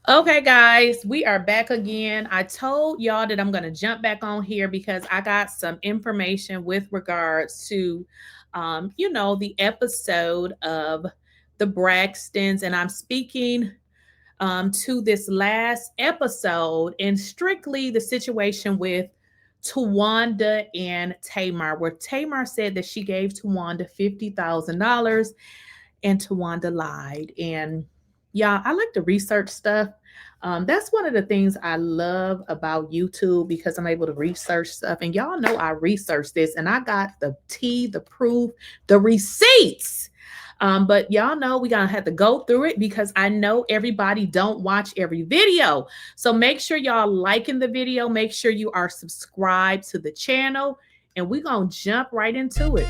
Okay, guys, we are back again. I told y'all that I'm going to jump back on here because I got some information with regards to, the episode of the Braxtons, and I'm speaking to this last episode and strictly the situation with Towanda and Tamar, where Tamar said that she gave Towanda $50,000 and Towanda lied. And yeah, I like to research stuff. That's one of the things I love about YouTube because I'm able to research stuff. And y'all know I researched this and I got the tea, the proof, the receipts. But y'all know we gonna have to go through it because I know everybody don't watch every video. So make sure y'all liking the video. Make sure you are subscribed to the channel, and we gonna jump right into it.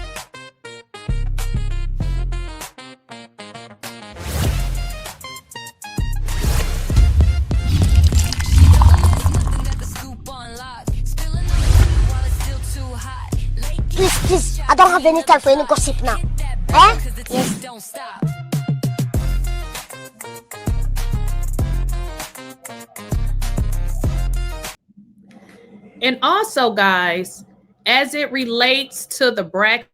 Please, I don't have any time for any gossip now. Eh? Yes. And also, guys, as it relates to the bracket,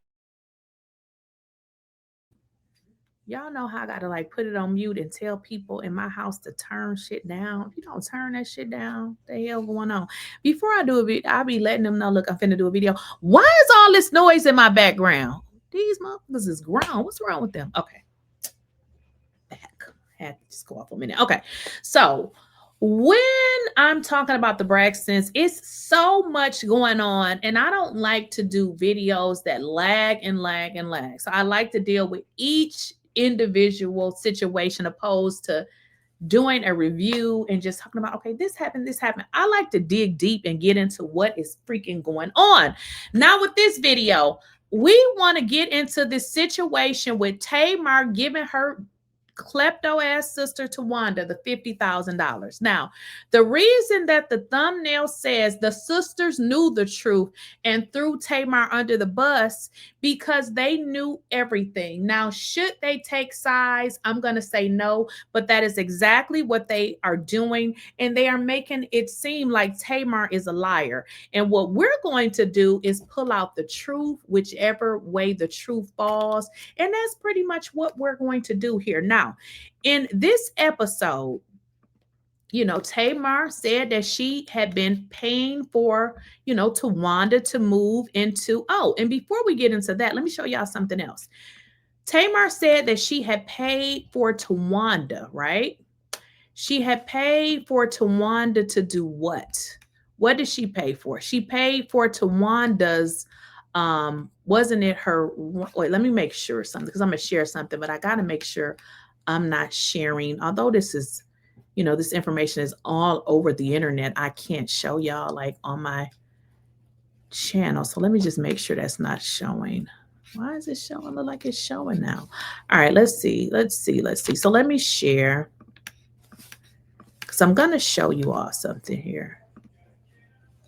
y'all know how I gotta like put it on mute and tell people in my house to turn shit down. If you don't turn that shit down, the hell going on? Before I do a video, I'll be letting them know, look, I'm finna do a video. Why is all this noise in my background? These motherfuckers is grown. What's wrong with them? Okay. Back. Had to just go off a minute. Okay. So when I'm talking about the Braxtons, it's so much going on, and I don't like to do videos that lag and lag and lag. So I like to deal with each individual situation opposed to doing a review and just talking about, okay, this happened, this happened. I like to dig deep and get into what is freaking going on. Now, with this video, we want to get into this situation with Tamar giving her klepto ass sister Towanda the $50,000. Now, the reason that the thumbnail says the sisters knew the truth and threw Tamar under the bus because they knew everything. Now, should they take sides? I'm going to say no, but that is exactly what they are doing, and they are making it seem like Tamar is a liar. And what we're going to do is pull out the truth, whichever way the truth falls, and that's pretty much what we're going to do here. Now, in this episode, Tamar said that she had been paying for, Towanda to move into. Oh, and before we get into that, let me show y'all something else. Tamar said that she had paid for Towanda, right? She had paid for Towanda to do what? What did she pay for? She paid for Tawanda's wasn't it her, wait, let me make sure something, because I'm gonna share something, but I gotta make sure I'm not sharing, although this is, this information is all over the internet. I can't show y'all like on my channel. So let me just make sure that's not showing. Why is it showing? Look like it's showing now. All right, let's see. So let me share, because I'm gonna show you all something here.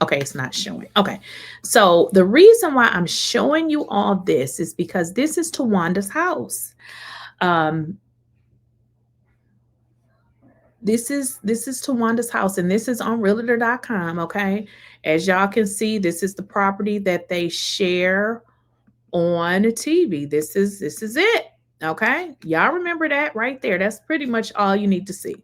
Okay, it's not showing. Okay, so the reason why I'm showing you all this is because this is Towanda's house. This is Towanda's house, and this is on realtor.com. Okay, as y'all can see, this is the property that they share on TV. This is it. Okay, y'all remember that right there. That's pretty much all you need to see.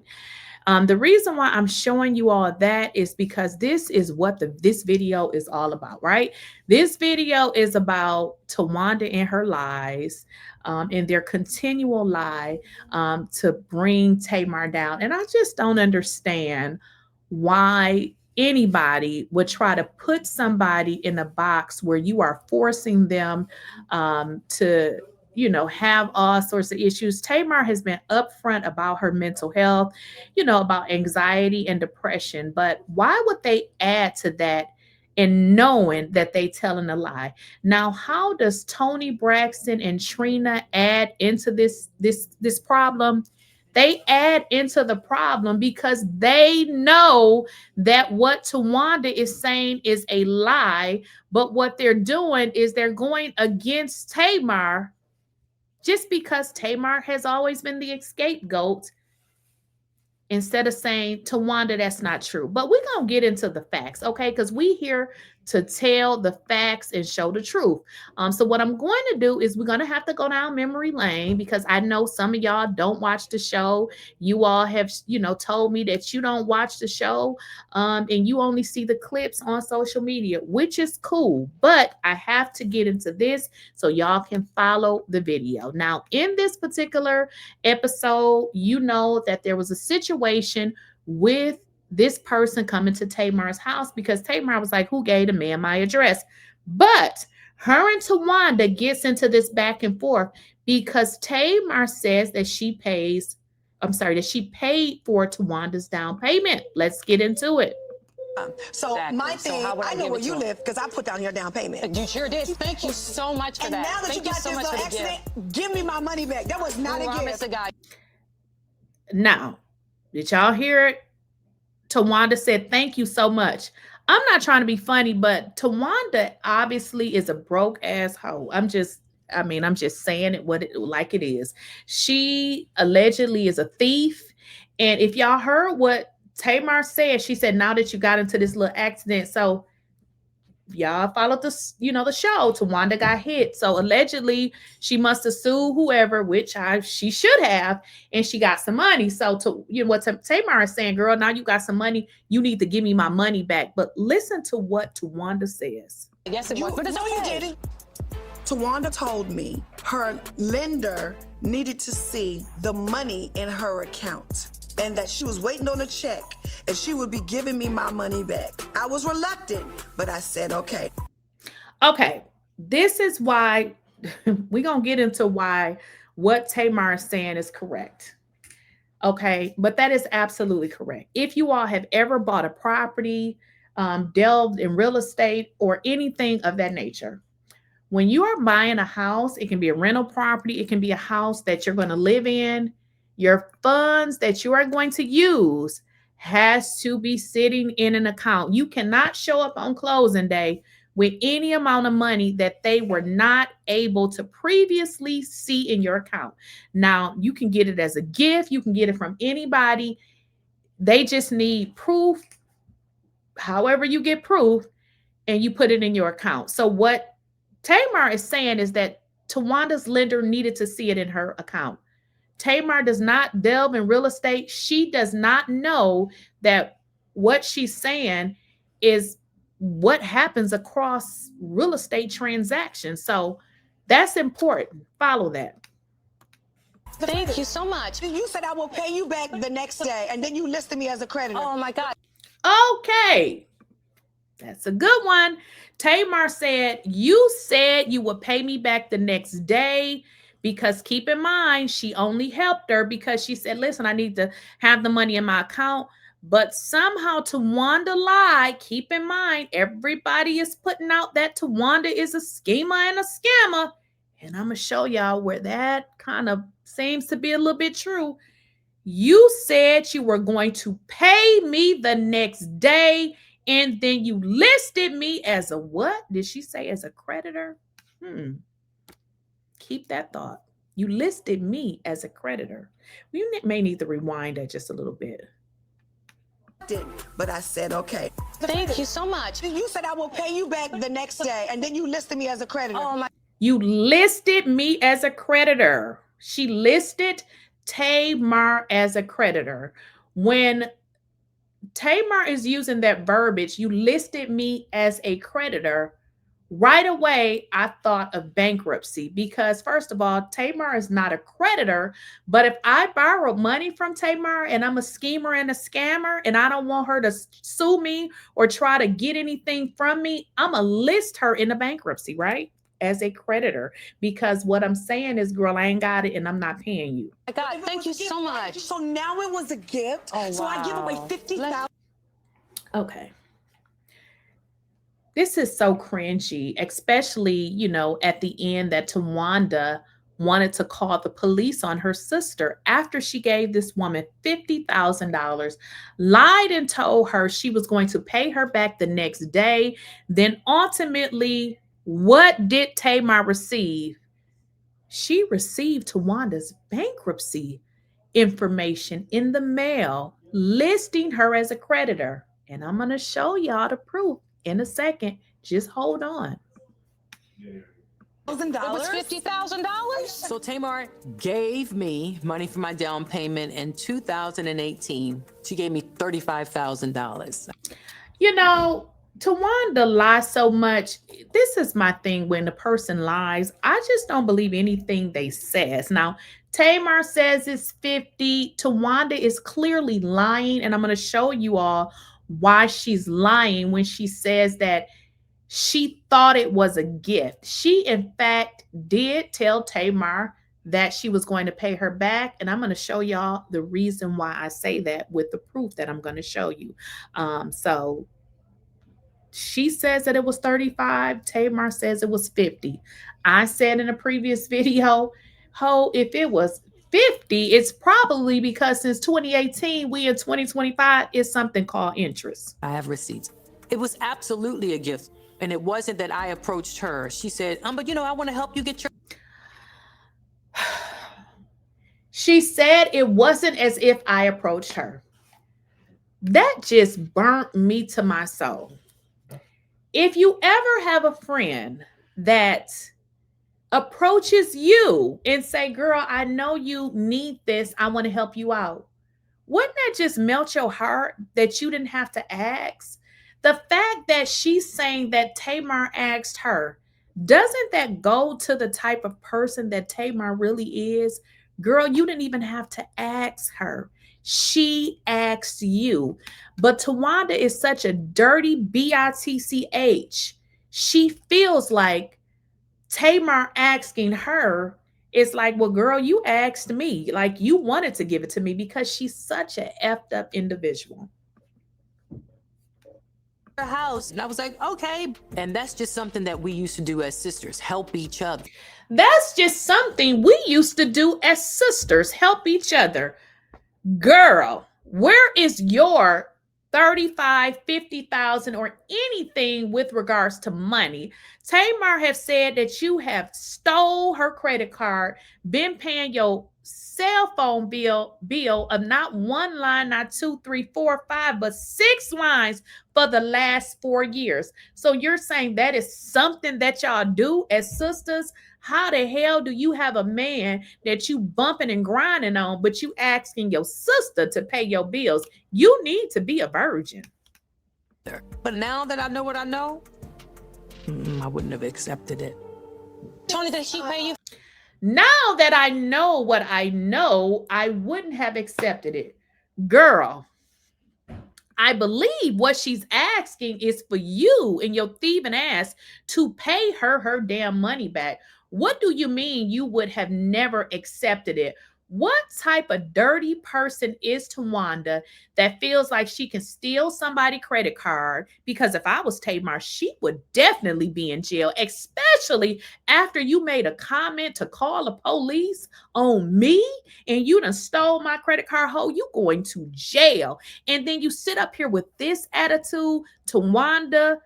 The reason why I'm showing you all that is because this is what this video is all about, right? This video is about Towanda and her lies, and their continual lie to bring Tamar down. And I just don't understand why anybody would try to put somebody in a box where you are forcing them to have all sorts of issues. Tamar has been upfront about her mental health, about anxiety and depression. But why would they add to that in knowing that they telling a lie? Now, how does Toni Braxton and Trina add into this problem? They add into the problem because they know that what Towanda is saying is a lie, but what they're doing is they're going against Tamar just because Tamar has always been the scapegoat. instead of saying, Towanda, that's not true. But we're going to get into the facts, okay? Because we here to tell the facts and show the truth. So what I'm going to do is we're going to have to go down memory lane, because I know some of y'all don't watch the show. You all have, told me that you don't watch the show, and you only see the clips on social media, which is cool. But I have to get into this so y'all can follow the video. Now, in this particular episode, you know that there was a situation with this person coming to Tamar's house, because Tamar was like, who gave the man my address? But her and Towanda gets into this back and forth, because Tamar says that she paid for Tawanda's down payment. Let's get into it. So exactly. My thing, so I know where you live because I put down your down payment. You sure did. Thank you so much for that. Now that you got so much accident, give me my money back. That was not a gift. Now, did y'all hear it? Towanda said, thank you so much. I'm not trying to be funny, but Towanda obviously is a broke ass hoe. I'm just saying it like it is. She allegedly is a thief. And if y'all heard what Tamar said, she said, now that you got into this little accident, so y'all followed the show, Towanda got hit. So allegedly she must have sued whoever, which she should have, and she got some money. So what Tamar is saying, girl, now you got some money, you need to give me my money back. But listen to what Towanda says. Yes, it was, but it's no, you didn't. Towanda told me her lender needed to see the money in her account, and that she was waiting on a check and she would be giving me my money back. I was reluctant, but I said, okay. Okay, this is why we're going to get into why what Tamar is saying is correct. Okay, but that is absolutely correct. If you all have ever bought a property, delved in real estate or anything of that nature, when you are buying a house, it can be a rental property, it can be a house that you're going to live in, your funds that you are going to use has to be sitting in an account. You cannot show up on closing day with any amount of money that they were not able to previously see in your account. Now, you can get it as a gift. You can get it from anybody. They just need proof. However you get proof, and you put it in your account. So what Tamar is saying is that Tawanda's lender needed to see it in her account. Tamar does not delve in real estate. She does not know that what she's saying is what happens across real estate transactions. So that's important. Follow that. Thank you so much. You said I will pay you back the next day, and then you listed me as a creditor. Oh my God. Okay. That's a good one. Tamar said you would pay me back the next day, because keep in mind, she only helped her because she said, listen, I need to have the money in my account. But somehow Towanda lied. Keep in mind, everybody is putting out that Towanda is a schemer and a scammer. And I'm going to show y'all where that kind of seems to be a little bit true. You said you were going to pay me the next day, and then you listed me as a what? Did she say as a creditor? Keep that thought. You listed me as a creditor. You may need to rewind that just a little bit. But I said, okay. Thank you so much. You said I will pay you back the next day, and then you listed me as a creditor. Oh my. You listed me as a creditor. She listed Tamar as a creditor. When Tamar is using that verbiage, you listed me as a creditor, right away, I thought of bankruptcy, because first of all, Tamar is not a creditor. But if I borrow money from Tamar and I'm a schemer and a scammer and I don't want her to sue me or try to get anything from me, I'm going to list her in a bankruptcy, right? As a creditor, because what I'm saying is, girl, I ain't got it and I'm not paying you. My God, thank you so much. So now it was a gift. Oh, so wow. I give away $50,000. Okay. This is so cringy, especially, at the end that Towanda wanted to call the police on her sister after she gave this woman $50,000, lied and told her she was going to pay her back the next day. Then ultimately, what did Tamar receive? She received Tawanda's bankruptcy information in the mail listing her as a creditor. And I'm going to show y'all the proof in a second. Just hold on. It was $50,000. So Tamar gave me money for my down payment in 2018. She gave me $35,000. You know, Towanda lies so much. This is my thing when the person lies. I just don't believe anything they says. Now, Tamar says it's 50. Towanda is clearly lying, and I'm going to show you all why she's lying when she says that she thought it was a gift. She, in fact, did tell Tamar that she was going to pay her back. And I'm going to show y'all the reason why I say that with the proof that I'm going to show you. So she says that it was 35. Tamar says it was 50. I said in a previous video, if it was 50, it's probably because since 2018, we in 2025 is something called interest. I have receipts. It was absolutely a gift. And it wasn't that I approached her. She said, but I want to help you get your... She said it wasn't as if I approached her. That just burnt me to my soul. If you ever have a friend that approaches you and say, girl, I know you need this. I want to help you out. Wouldn't that just melt your heart that you didn't have to ask? The fact that she's saying that Tamar asked her, doesn't that go to the type of person that Tamar really is? Girl, you didn't even have to ask her. She asked you. But Towanda is such a dirty bitch. She feels like Tamar asking her is like, well, girl, you asked me. Like, you wanted to give it to me because she's such an effed up individual. House. And I was like, okay. And that's just something that we used to do as sisters, help each other. That's just something we used to do as sisters, help each other. Girl, where is your 35, 50,000 or anything with regards to money? Tamar have said that you have stole her credit card, been paying your cell phone bill of not one line, not 2, 3, 4, 5, but 6 lines for the last 4 years. So you're saying that is something that y'all do as sisters? How the hell do you have a man that you bumping and grinding on, but you asking your sister to pay your bills? You need to be a virgin. But now that I know what I know, I wouldn't have accepted it. Tony, did she pay you? Now that I know what I know, I wouldn't have accepted it. Girl, I believe what she's asking is for you and your thieving ass to pay her damn money back. What do you mean you would have never accepted it? What type of dirty person is Towanda that feels like she can steal somebody's credit card? Because if I was Tamar, she would definitely be in jail, especially after you made a comment to call the police on me and you done stole my credit card. You going to jail. And then you sit up here with this attitude. Towanda,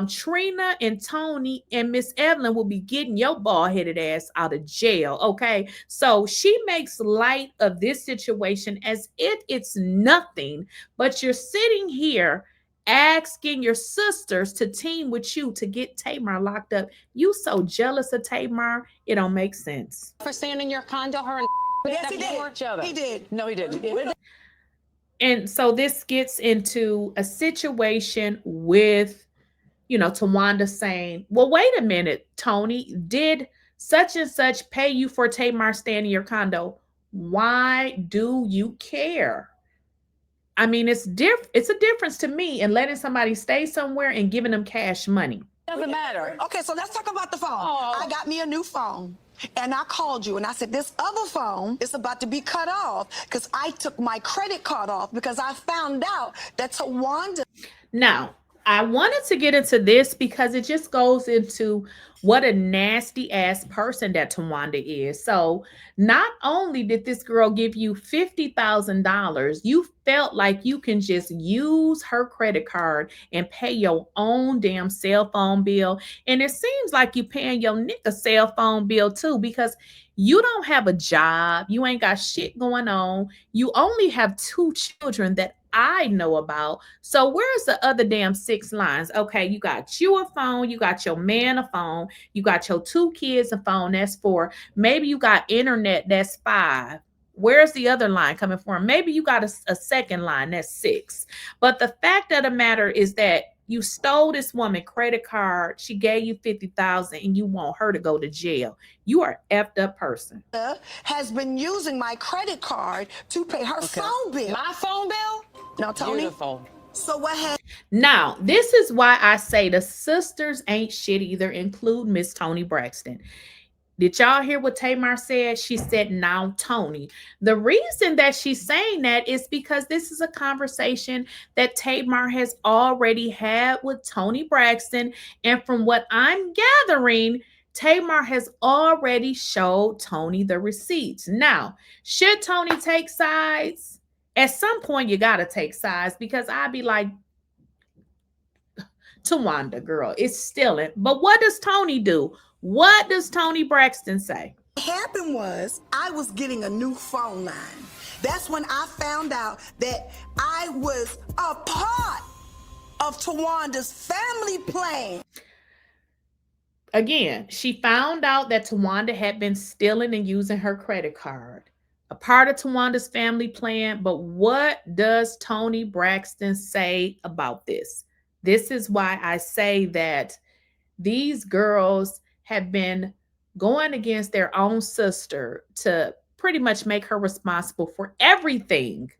Trina and Tony and Miss Evelyn will be getting your bald-headed ass out of jail, okay? So she makes light of this situation as if it's nothing, but you're sitting here asking your sisters to team with you to get Tamar locked up. You so jealous of Tamar, it don't make sense. For staying in your condo, her and Yes, he did. He did. No, he didn't. And so this gets into a situation with Towanda saying, well, wait a minute, Tony, did such and such pay you for Tamar staying in your condo? Why do you care? I mean, it's a difference to me in letting somebody stay somewhere and giving them cash money. Doesn't matter. Okay, so let's talk about the phone. Oh. I got me a new phone. And I called you and I said, this other phone is about to be cut off because I took my credit card off because I found out that Towanda. Now, I wanted to get into this because it just goes into what a nasty ass person that Towanda is. So not only did this girl give you $50,000, you felt like you can just use her credit card and pay your own damn cell phone bill. And it seems like you paying your nigga cell phone bill too, because you don't have a job. You ain't got shit going on. You only have 2 children that I know about. So where's the other damn 6 lines? Okay, you got you a phone, you got your man a phone, you got your 2 kids a phone, that's 4. Maybe you got internet, that's 5. Where's the other line coming from? Maybe you got a second line, that's 6. But the fact of the matter is that you stole this woman credit card. She gave you 50,000 and you want her to go to jail. You are effed up person. Has been using my credit card to pay her phone bill. My phone bill? Now, Tony. Beautiful. So what happened? Now, this is why I say the sisters ain't shit either, include Miss Toni Braxton. Did y'all hear what Tamar said? She said, now, Toni. The reason that she's saying that is because this is a conversation that Tamar has already had with Toni Braxton. And from what I'm gathering, Tamar has already showed Toni the receipts. Now, should Toni take sides? At some point, you got to take sides, because I'd be like, Towanda, girl, it's stealing. But what does Toni do? What does Toni Braxton say? What happened was I was getting a new phone line. That's when I found out that I was a part of Tawanda's family plan. Again, she found out that Towanda had been stealing and using her credit card. A part of Tawanda's family plan. But what does Toni Braxton say about this? This is why I say that these girls have been going against their own sister to pretty much make her responsible for everything.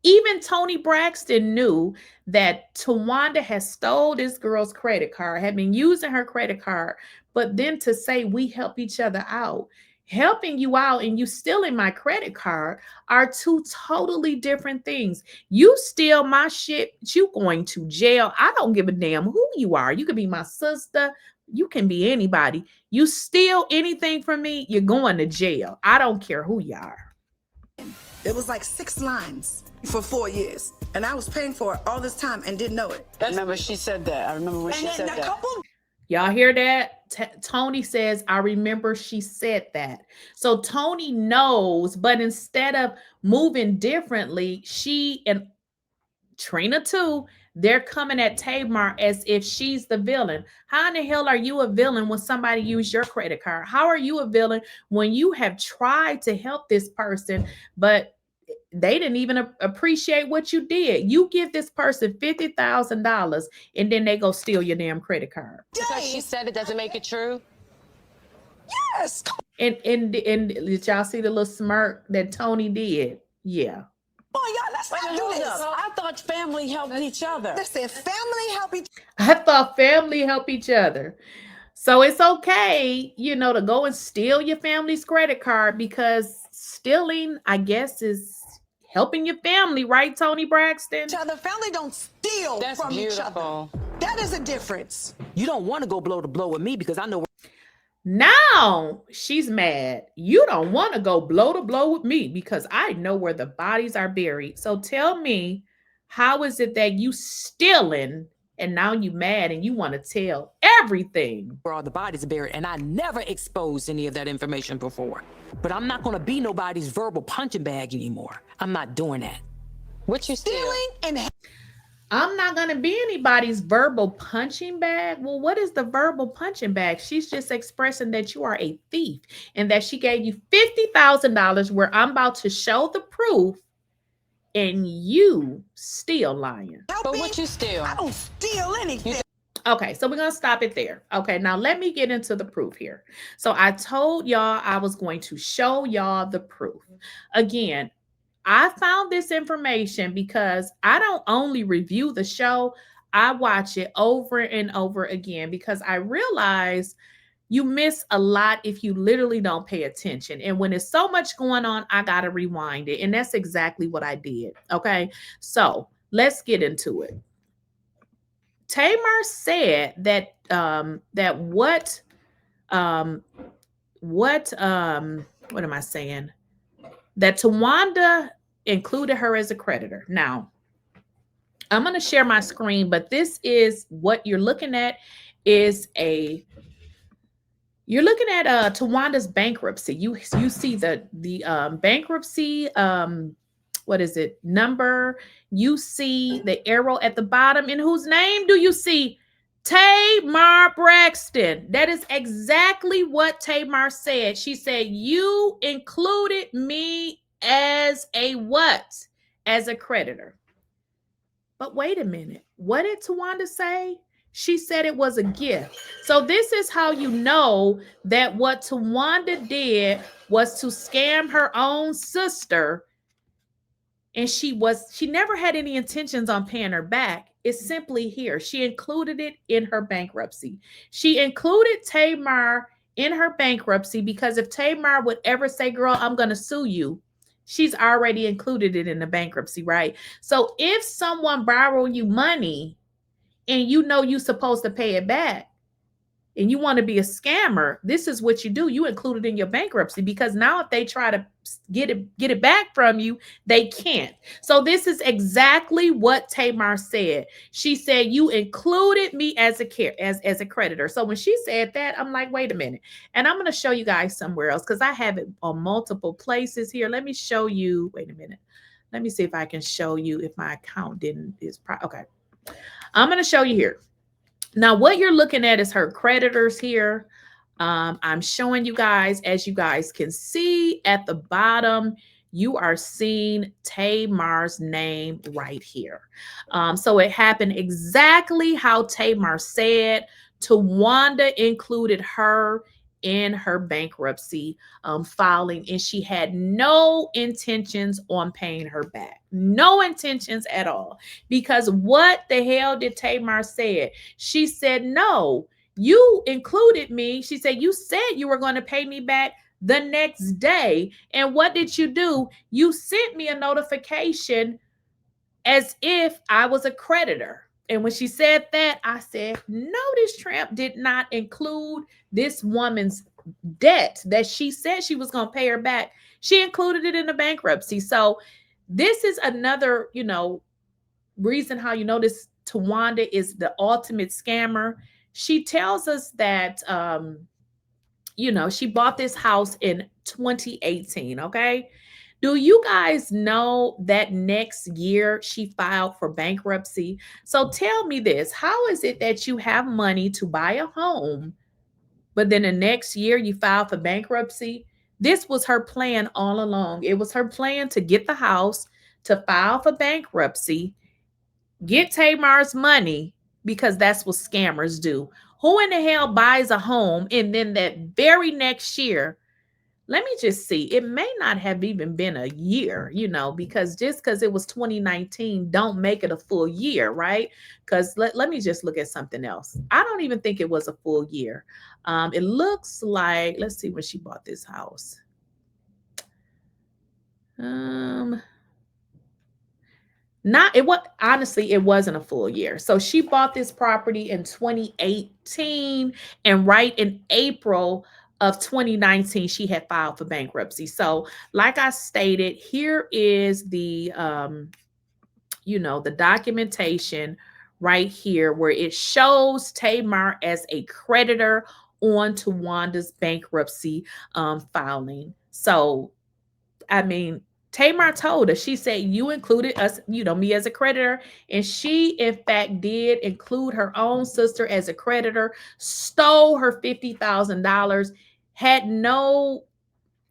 Even Toni Braxton knew that Towanda has stole this girl's credit card, had been using her credit card, but then to say we help each other out. Helping you out and you stealing my credit card are 2 totally different things. You steal my shit, you going to jail. I don't give a damn who you are. You could be my sister. You can be anybody. You steal anything from me, you're going to jail. I don't care who you are. It was like 6 lines for 4 years. And I was paying for it all this time and didn't know it. I remember she said that. I remember when she said that. Y'all hear that? Toni says, I remember she said that. So Toni knows, but instead of moving differently, she and Trina too, they're coming at Tamar as if she's the villain. How in the hell are you a villain when somebody used your credit card? How are you a villain when you have tried to help this person, but they didn't even appreciate what you did? You give this person $50,000 and then they go steal your damn credit card. Because she said it doesn't make it true. Yes. And did y'all see the little smirk that Toni did? Yeah. Oh, y'all, let's not do this. I thought family helped each other. Listen, family help each I thought family help each other. So it's okay, to go and steal your family's credit card, because stealing, I guess, is helping your family, right, Toni Braxton? other. Family don't steal That's from each other. beautiful. That is a difference. You don't want to go blow to blow with me because I know. Now she's mad. You don't want to go blow to blow with me because I know where the bodies are buried. So tell me, how is it that you stealing and now you mad and you want to tell everything? Where all the bodies are buried, and I never exposed any of that information before. But I'm not going to be nobody's verbal punching bag anymore. I'm not doing that. What you steal? Stealing and I'm not going to be anybody's verbal punching bag. Well, what is the verbal punching bag? She's just expressing that you are a thief and that she gave you $50,000 where I'm about to show the proof and you still lying. But what you steal? I don't steal anything. Okay, so we're going to stop it there. Okay, now let me get into the proof here. So I told y'all I was going to show y'all the proof. Again, I found this information because I don't only review the show, I watch it over and over again because I realize you miss a lot if you literally don't pay attention. And when there's so much going on, I got to rewind it. And that's exactly what I did. Okay, so let's get into it. Tamar said that what am I saying? That Towanda included her as a creditor. Now, I'm going to share my screen, but this is what you're looking at is you're looking at Tawanda's bankruptcy. You see the bankruptcy what is it number? You see the arrow at the bottom, and whose name do you see? Tamar Braxton. That is exactly what Tamar said. She said, you included me as a what? As a creditor. But wait a minute. What did Tawanda say? She said it was a gift. So this is how you know that what Tawanda did was to scam her own sister. And she never had any intentions on paying her back. It's simply here. She included it in her bankruptcy. She included Tamar in her bankruptcy because if Tamar would ever say, girl, I'm going to sue you, she's already included it in the bankruptcy, right? So if someone borrowed you money and you know you're supposed to pay it back and you want to be a scammer, this is what you do. You include it in your bankruptcy because now if they try to get it back from you, they can't. So this is exactly what Tamar said. She said, you included me as a creditor. So when she said that, I'm like, wait a minute. And I'm going to show you guys somewhere else because I have it on multiple places here. Let me show you. Wait a minute. Let me see if I can show you if my account okay. I'm going to show you here. Now, what you're looking at is her creditors here. I'm showing you guys, as you guys can see at the bottom, you are seeing Tamar's name right here. So it happened exactly how Tamar said. Tawanda included her in her bankruptcy filing, and she had no intentions on paying her back. No intentions at all. Because what the hell did Tamar say? She said, no, you included me. She said, you said you were going to pay me back the next day. And what did you do? You sent me a notification as if I was a creditor. And when she said that, I said, no, this tramp did not include this woman's debt that she said she was going to pay her back. She included it in the bankruptcy. So this is another, reason how you know this Tawanda is the ultimate scammer. She tells us that, she bought this house in 2018, okay? Do you guys know that next year she filed for bankruptcy? So tell me this, how is it that you have money to buy a home, but then the next year you file for bankruptcy? This was her plan all along. It was her plan to get the house, to file for bankruptcy, get Tamar's money, because that's what scammers do. Who in the hell buys a home and then that very next year, let me just see, it may not have even been a year, because just because it was 2019 don't make it a full year, right? Because let me just look at something else. I don't even think it was a full year. It looks like, let's see when she bought this house. Honestly, it wasn't a full year. So she bought this property in 2018, and right in April of 2019, she had filed for bankruptcy. So like I stated, here is the, the documentation right here where it shows Tamar as a creditor on Tawanda's bankruptcy filing. So, I mean, Tamar told us, she said, you included us, me as a creditor. And she, in fact, did include her own sister as a creditor, stole her $50,000,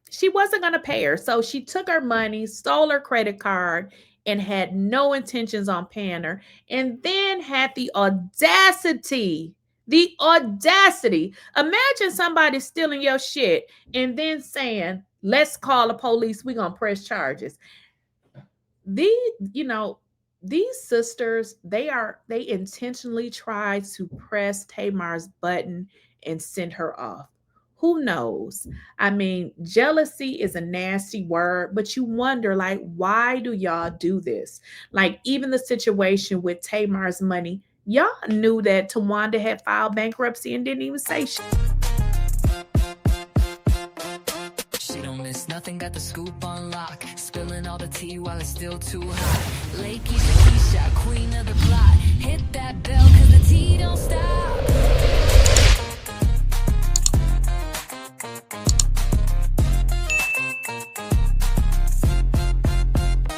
she wasn't going to pay her. So she took her money, stole her credit card, and had no intentions on paying her. And then had the audacity. Imagine somebody stealing your shit and then saying, let's call the police. We're going to press charges. These sisters, they intentionally try to press Tamar's button and send her off. Who knows? I mean, jealousy is a nasty word, but you wonder, like, why do y'all do this? Like, even the situation with Tamar's money, y'all knew that Tawanda had filed bankruptcy and didn't even say shit. She don't miss nothing. Braxton got the scoop on lock, spilling all the tea while it's still too hot. Lakeysha Keysha, queen of the plot. Hit that bell 'cause the tea don't stop.